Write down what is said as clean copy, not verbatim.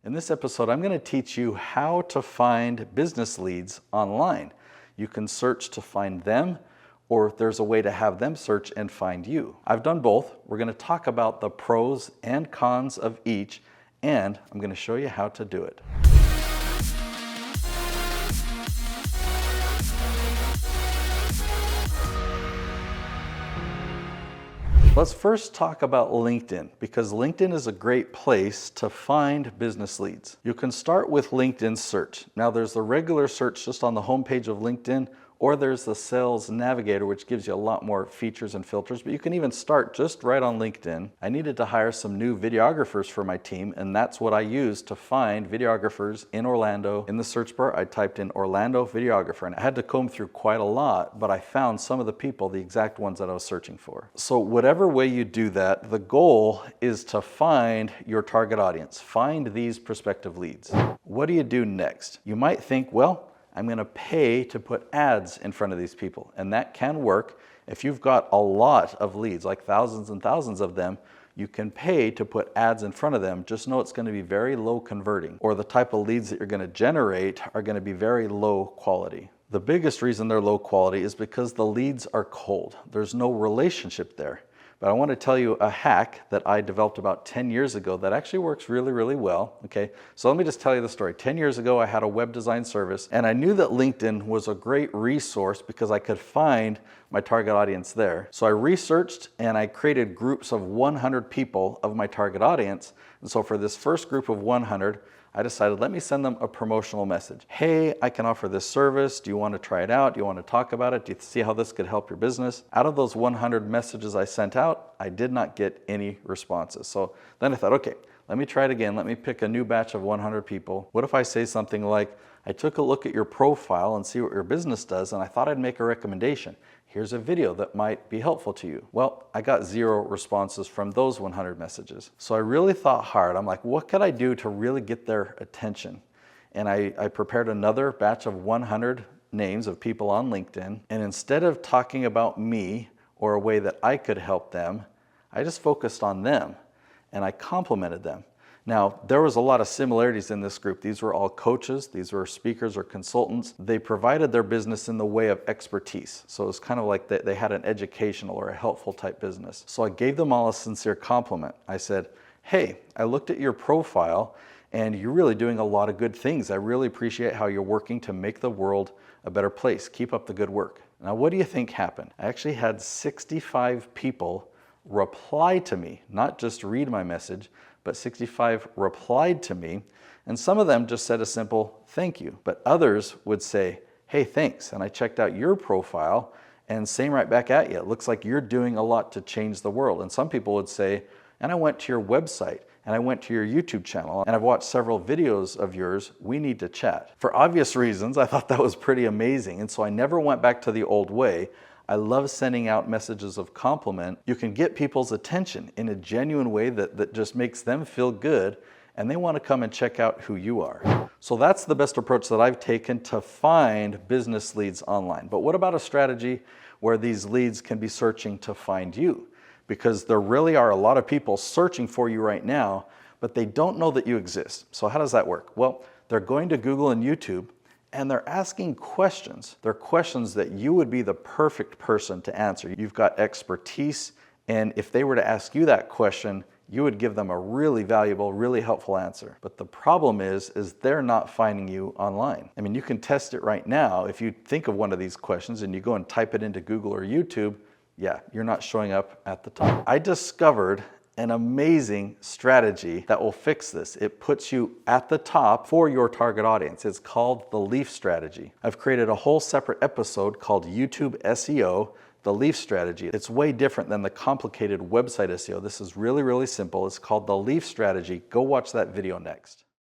In this episode, I'm going to teach you how to find business leads online. You can search to find them, or there's a way to have them search and find you. I've done both. We're going to talk about the pros and cons of each, and I'm going to show you how to do it. Let's first talk about LinkedIn, because LinkedIn is a great place to find business leads. You can start with LinkedIn search. Now there's the regular search just on the homepage of LinkedIn, or there's the Sales Navigator, which gives you a lot more features and filters, but you can even start just right on LinkedIn. I needed to hire some new videographers for my team, and that's what I used to find videographers in Orlando. In the search bar, I typed in Orlando videographer, and I had to comb through quite a lot, but I found some of the people, the exact ones that I was searching for. So whatever way you do that, the goal is to find your target audience, find these prospective leads. What do you do next? You might think, well, I'm going to pay to put ads in front of these people, and that can work. If you've got a lot of leads, like thousands and thousands of them, you can pay to put ads in front of them. Just know it's going to be very low converting, or the type of leads that you're going to generate are going to be very low quality. The biggest reason they're low quality is because the leads are cold. There's no relationship there. But I want to tell you a hack that I developed about 10 years ago that actually works really, really well. Okay, so let me just tell you the story. 10 years ago, I had a web design service, and I knew that LinkedIn was a great resource because I could find my target audience there. So I researched and I created groups of 100 people of my target audience. And so for this first group of 100, I decided, let me send them a promotional message. Hey, I can offer this service. Do you want to try it out? Do you want to talk about it? Do you see how this could help your business? Out of those 100 messages I sent out, I did not get any responses. So then I thought, okay, let me try it again. Let me pick a new batch of 100 people. What if I say something like, I took a look at your profile and see what your business does, and I thought I'd make a recommendation. Here's a video that might be helpful to you. Well, I got 0 responses from those 100 messages. So I really thought hard. I'm like, what could I do to really get their attention? And I prepared another batch of 100 names of people on LinkedIn. And instead of talking about me or a way that I could help them, I just focused on them and I complimented them. Now, there was a lot of similarities in this group. These were all coaches, these were speakers or consultants. They provided their business in the way of expertise. So it was kind of like they had an educational or a helpful type business. So I gave them all a sincere compliment. I said, hey, I looked at your profile and you're really doing a lot of good things. I really appreciate how you're working to make the world a better place. Keep up the good work. Now, what do you think happened? I actually had 65 people reply to me, not just read my message, but 65 replied to me, and some of them just said a simple thank you, but others would say, hey, thanks, and I checked out your profile, and same right back at you. It looks like you're doing a lot to change the world. And some people would say, and I went to your website, and I went to your YouTube channel, and I've watched several videos of yours. We need to chat. For obvious reasons, I thought that was pretty amazing, and so I never went back to the old way. I love sending out messages of compliment. You can get people's attention in a genuine way that just makes them feel good, and they want to come and check out who you are. So that's the best approach that I've taken to find business leads online. But what about a strategy where these leads can be searching to find you? Because there really are a lot of people searching for you right now, but they don't know that you exist. So how does that work? Well, they're going to Google and YouTube, and they're asking questions. They're questions that you would be the perfect person to answer. You've got expertise, and if they were to ask you that question, you would give them a really valuable, really helpful answer. But the problem is they're not finding you online. I mean, you can test it right now. If you think of one of these questions and you go and type it into Google or YouTube, yeah, you're not showing up at the top. I discovered an amazing strategy that will fix this. It puts you at the top for your target audience. It's called the Leaf Strategy. I've created a whole separate episode called YouTube SEO, the Leaf Strategy. It's way different than the complicated website SEO. This is really, really simple. It's called the Leaf Strategy. Go watch that video next.